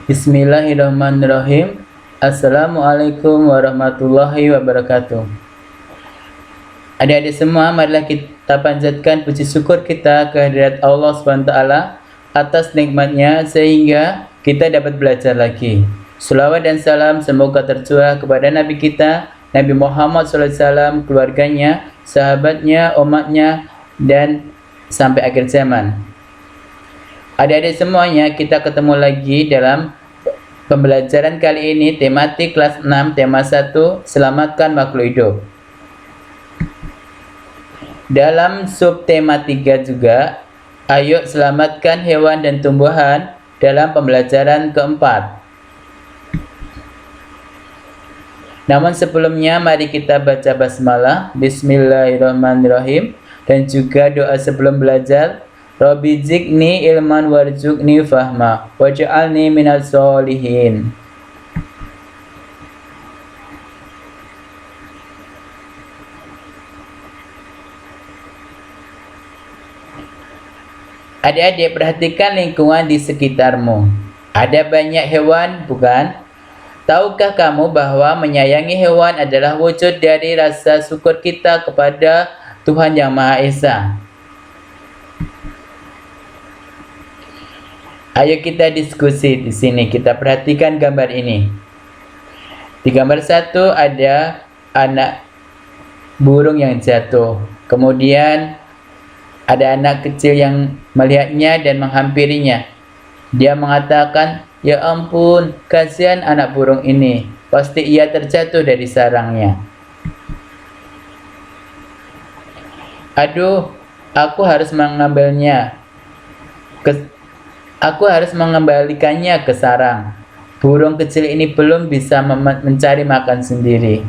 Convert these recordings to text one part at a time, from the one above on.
Bismillahirrahmanirrahim. Assalamualaikum warahmatullahi wabarakatuh. Adik-adik semua, marilah kita panjatkan puji syukur kita kehadirat Allah SWT atas nikmatnya sehingga kita dapat belajar lagi. Selawat dan salam semoga tercurah kepada Nabi kita, Nabi Muhammad SAW, keluarganya, sahabatnya, umatnya, dan sampai akhir zaman. Adik-adik semuanya, kita ketemu lagi dalam pembelajaran kali ini, tematik kelas 6, tema 1, selamatkan makhluk hidup. Dalam subtema 3 juga, ayo selamatkan hewan dan tumbuhan dalam pembelajaran keempat. Namun sebelumnya, mari kita baca basmalah, Bismillahirrahmanirrahim, dan juga doa sebelum belajar. Rabbi zidni ilman warzuqni fahma waj'alni minas sholihin. Adik-adik, perhatikan lingkungan di sekitarmu. Ada banyak hewan, bukan? Tahukah kamu bahwa menyayangi hewan adalah wujud dari rasa syukur kita kepada Tuhan Yang Maha Esa? Ayo kita diskusi di sini. Kita perhatikan gambar ini. Di gambar 1 ada anak burung yang jatuh. Kemudian ada anak kecil yang melihatnya dan menghampirinya. Dia mengatakan, "Ya ampun, kasihan anak burung ini. Pasti ia terjatuh dari sarangnya. Aduh, aku harus mengembalikannya ke sarang. Burung kecil ini belum bisa mencari makan sendiri."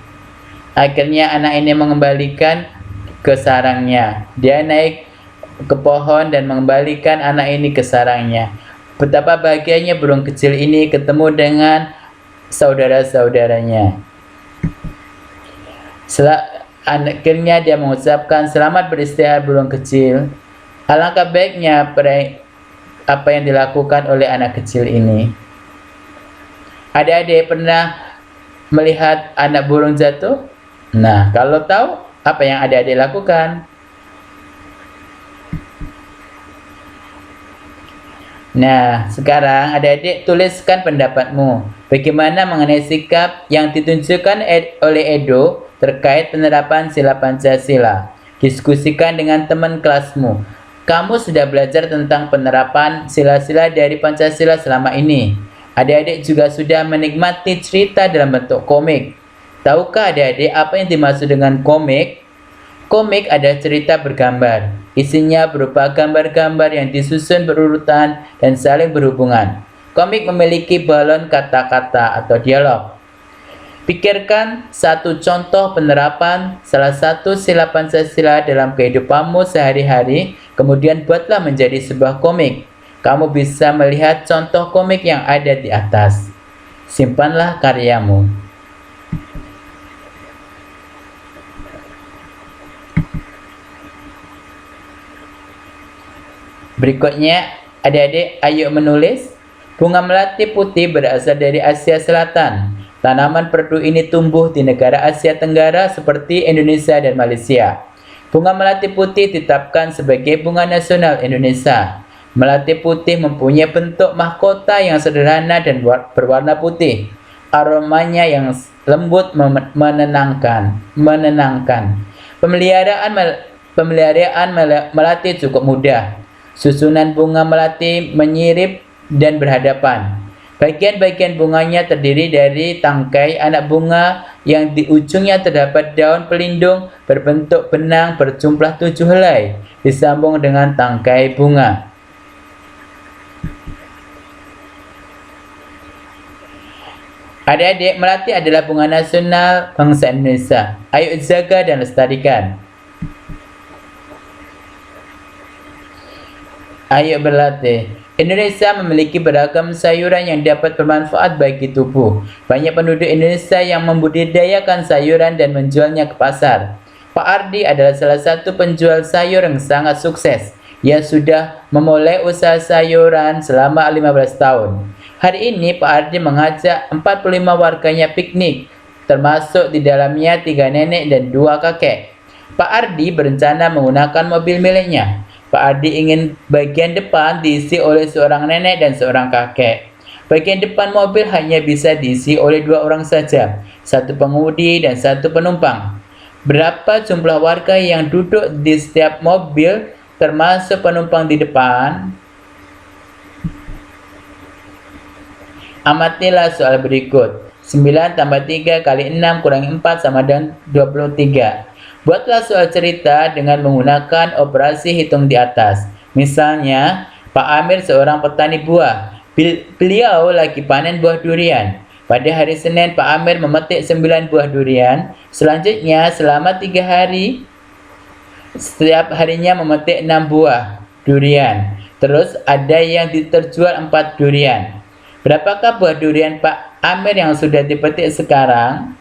Akhirnya anak ini mengembalikan ke sarangnya. Dia naik ke pohon dan mengembalikan anak ini ke sarangnya. Betapa bahagianya burung kecil ini ketemu dengan saudara-saudaranya. Akhirnya dia mengucapkan, "Selamat beristirahat burung kecil." Alangkah baiknya apa yang dilakukan oleh anak kecil ini. Adik-adik pernah melihat anak burung jatuh? Nah, kalau tahu, apa yang adik-adik lakukan? Nah, sekarang adik-adik tuliskan pendapatmu. Bagaimana mengenai sikap yang ditunjukkan oleh Edo terkait penerapan sila Pancasila? Diskusikan dengan teman kelasmu. Kamu sudah belajar tentang penerapan sila-sila dari Pancasila selama ini. Adik-adik juga sudah menikmati cerita dalam bentuk komik. Tahukah adik-adik apa yang dimaksud dengan komik? Komik adalah cerita bergambar. Isinya berupa gambar-gambar yang disusun berurutan dan saling berhubungan. Komik memiliki balon kata-kata atau dialog. Pikirkan satu contoh penerapan salah satu sila Pancasila dalam kehidupanmu sehari-hari, kemudian buatlah menjadi sebuah komik. Kamu bisa melihat contoh komik yang ada di atas. Simpanlah karyamu. Berikutnya, adik-adik ayo menulis. Bunga melati putih berasal dari Asia Selatan. Tanaman perdu ini tumbuh di negara Asia Tenggara seperti Indonesia dan Malaysia. Bunga melati putih ditetapkan sebagai bunga nasional Indonesia. Melati putih mempunyai bentuk mahkota yang sederhana dan berwarna putih. Aromanya yang lembut menenangkan. Pemeliharaan melati cukup mudah. Susunan bunga melati menyirip dan berhadapan. Bagian-bagian bunganya terdiri dari tangkai anak bunga yang di ujungnya terdapat daun pelindung berbentuk benang berjumlah 7 helai, disambung dengan tangkai bunga. Adik-adik, melati adalah bunga nasional bangsa Indonesia. Ayo jaga dan lestarikan. Ayo berlatih. Indonesia memiliki beragam sayuran yang dapat bermanfaat bagi tubuh. Banyak penduduk Indonesia yang membudidayakan sayuran dan menjualnya ke pasar. Pak Ardi adalah salah satu penjual sayur yang sangat sukses. Ia sudah memulai usaha sayuran selama 15 tahun. Hari ini Pak Ardi mengajak 45 warganya piknik, termasuk di dalamnya 3 nenek dan 2 kakek. Pak Ardi berencana menggunakan mobil miliknya. Pak Ardi ingin bagian depan diisi oleh seorang nenek dan seorang kakek. Bagian depan mobil hanya bisa diisi oleh 2 orang saja, 1 pengemudi dan 1 penumpang. Berapa jumlah warga yang duduk di setiap mobil termasuk penumpang di depan? Amatilah soal berikut. 9 tambah 3 kali 6 kurangi 4 sama dengan 23. Buatlah soal cerita dengan menggunakan operasi hitung di atas. Misalnya, Pak Amir seorang petani buah. Beliau lagi panen buah durian. Pada hari Senin, Pak Amir memetik 9 buah durian. Selanjutnya, selama 3 hari, setiap harinya memetik 6 buah durian. Terus ada yang terjual 4 durian. Berapakah buah durian Pak Amir yang sudah dipetik sekarang?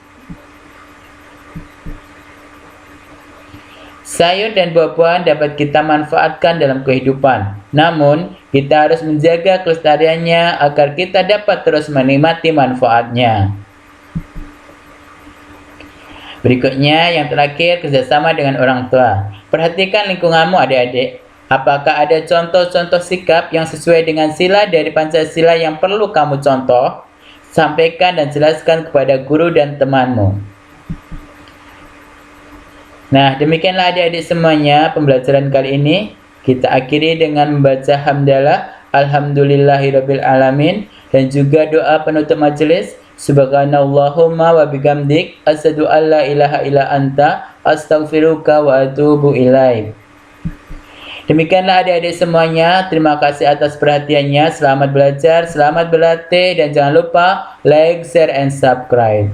Sayur dan buah-buahan dapat kita manfaatkan dalam kehidupan. Namun, kita harus menjaga kelestariannya agar kita dapat terus menikmati manfaatnya. Berikutnya, yang terakhir, kerjasama dengan orang tua. Perhatikan lingkunganmu adik-adik. Apakah ada contoh-contoh sikap yang sesuai dengan sila dari Pancasila yang perlu kamu contoh? Sampaikan dan jelaskan kepada guru dan temanmu. Nah, demikianlah adik-adik semuanya pembelajaran kali ini. Kita akhiri dengan membaca hamdalah, alhamdulillahirabbil alamin, dan juga doa penutup majelis. Subhanallahumma wa bihamdik, asyhadu an la ilaha illa anta, astaghfiruka wa atubu ilaik. Demikianlah adik-adik semuanya. Terima kasih atas perhatiannya. Selamat belajar, selamat berlatih, dan jangan lupa like, share, and subscribe.